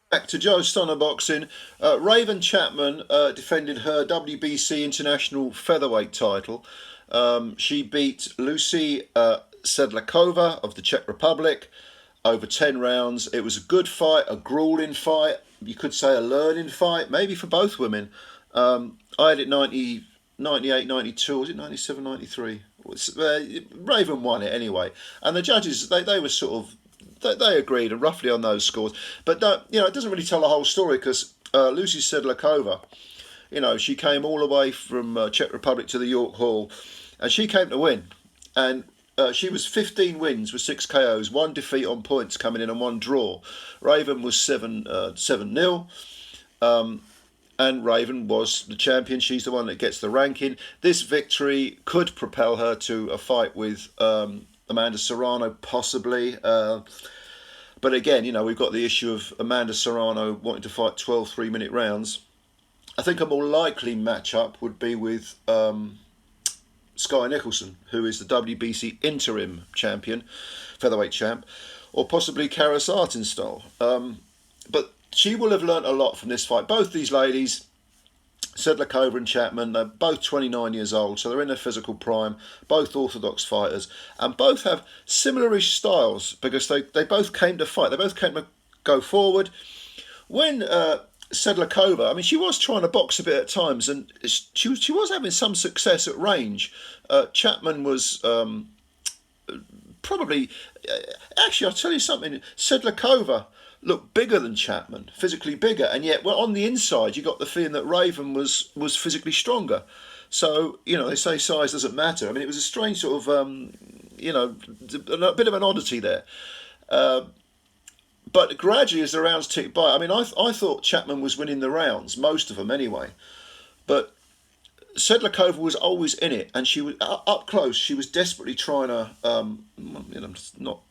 Back to Joe Stunner boxing. Raven Chapman defended her WBC International featherweight title. She beat LUCIE Sedlakova of the Czech Republic over 10 rounds. It was a good fight, a grueling fight. You could say a learning fight, maybe for both women. I had it 90, 98, 92, was it 97, 93? Raven won it anyway. And the judges, they were sort of they agreed roughly on those scores, but it doesn't really tell the whole story because LUCIE Sedlakova, she came all the way from Czech Republic to the York Hall, and she came to win, and she was 15 wins with 6 KOs, 1 defeat on points coming in, and 1 draw. Raven was 7-0. And Raven was the champion. She's the one that gets the ranking. This victory could propel her to a fight with Amanda Serrano, possibly. But again, we've got the issue of Amanda Serrano wanting to fight 12 3-minute rounds. I think a more likely matchup would be with Skye Nicolson, who is the WBC interim champion, featherweight champ, or possibly Kara Sartinstall. But she will have learnt a lot from this fight. Both these ladies, Sedlakova and Chapman, they're both 29 years old, so they're in their physical prime, both orthodox fighters, and both have similar-ish styles because they both came to fight. They both came to go forward. When Sedlakova, I mean, she was trying to box a bit at times, and she was having some success at range. Chapman was probably... Actually, I'll tell you something, Sedlakova looked bigger than Chapman, physically bigger, and yet on the inside you got the feeling that Raven was physically stronger. So, they say size doesn't matter. I mean, it was a strange sort of, a bit of an oddity there. But gradually as the rounds ticked by, I mean, I thought Chapman was winning the rounds, most of them anyway. But Sedlakova was always in it, and she was up close. She was desperately trying to,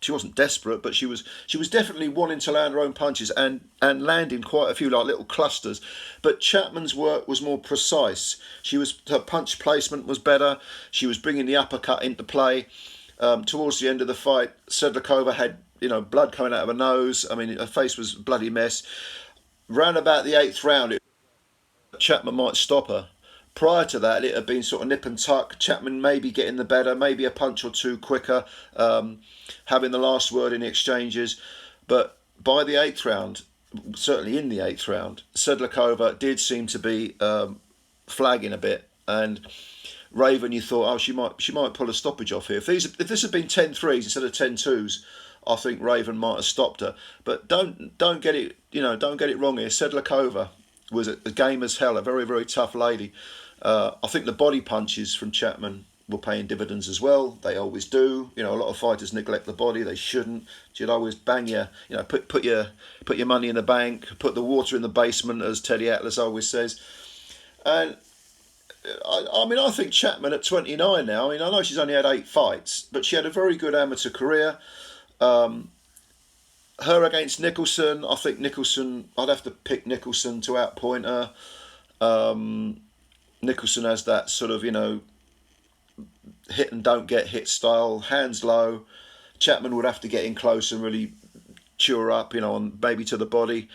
she wasn't desperate, but she was definitely wanting to land her own punches and landing quite a few like little clusters. But Chapman's work was more precise. Her punch placement was better. She was bringing the uppercut into play. Towards the end of the fight, Sedlakova had blood coming out of her nose. I mean, her face was a bloody mess. Round about the 8th round, Chapman might stop her. Prior to that, it had been sort of nip and tuck. Chapman maybe getting the better, maybe a punch or two quicker, having the last word in the exchanges. But by the 8th round, certainly in the 8th round, Sedlakova did seem to be flagging a bit. And Raven, you thought, she might pull a stoppage off here. If this had been 10-3s instead of 10-2s, I think Raven might have stopped her. But don't get it wrong here. Sedlakova was a game as hell, a very, very tough lady. I think the body punches from Chapman were paying dividends as well. They always do. A lot of fighters neglect the body. They shouldn't. You'd always bang put your money in the bank, put the water in the basement, as Teddy Atlas always says. And I think Chapman at 29 now. I mean, I know she's only had 8 fights, but she had a very good amateur career. Her against Nicolson, I think I'd have to pick Nicolson to outpoint her. Nicolson has that sort of, hit and don't get hit style, hands low. Chapman would have to get in close and really chew her up, on maybe to the body.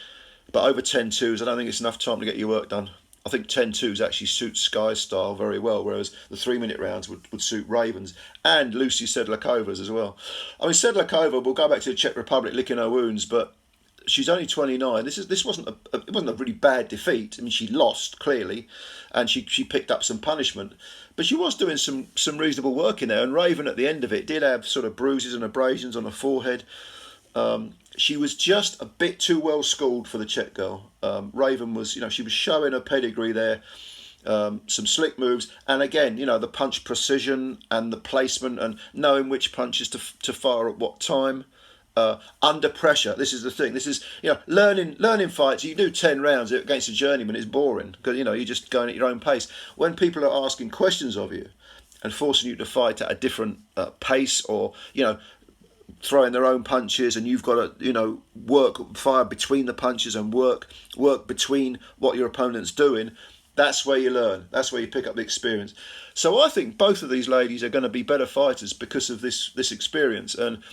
But over 10-2s, I don't think it's enough time to get your work done. I think 10-2s actually suits Skye's style very well, whereas the 3-minute rounds would suit Raven's and LUCIE Sedlakova's as well. I mean, Sedlakova will go back to the Czech Republic licking her wounds, but she's only 29. This wasn't a really bad defeat. I mean, she lost clearly, and she picked up some punishment, but she was doing some reasonable work in there. And Raven at the end of it did have sort of bruises and abrasions on her forehead. She was just a bit too well schooled for the Czech girl. Raven was, she was showing her pedigree there. Some slick moves, and again, the punch precision and the placement and knowing which punches to fire at what time. Under pressure, this is the thing. This is learning fights. You do 10 rounds against a journeyman is boring because you're just going at your own pace. When people are asking questions of you and forcing you to fight at a different pace, or throwing their own punches, and you've got to fire between the punches and work between what your opponent's doing. That's where you learn. That's where you pick up the experience. So I think both of these ladies are going to be better fighters because of this experience. And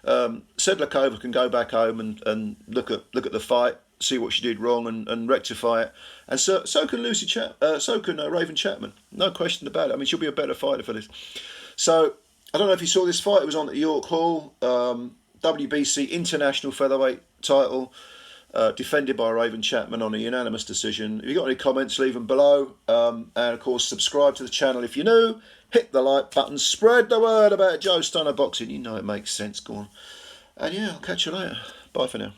Sedlakova can go back home and look at the fight. see what she did wrong and rectify it. And so can Raven Chapman. No question about it. I mean, she'll be a better fighter for this. So I don't know if you saw this fight. It was on at York Hall. WBC International featherweight title. Defended by Raven Chapman on a unanimous decision. If you've got any comments, leave them below. And of course, subscribe to the channel if you're new. Hit the like button. Spread the word about Joe Stunner Boxing. You know it makes sense. Go on. And yeah, I'll catch you later. Bye for now.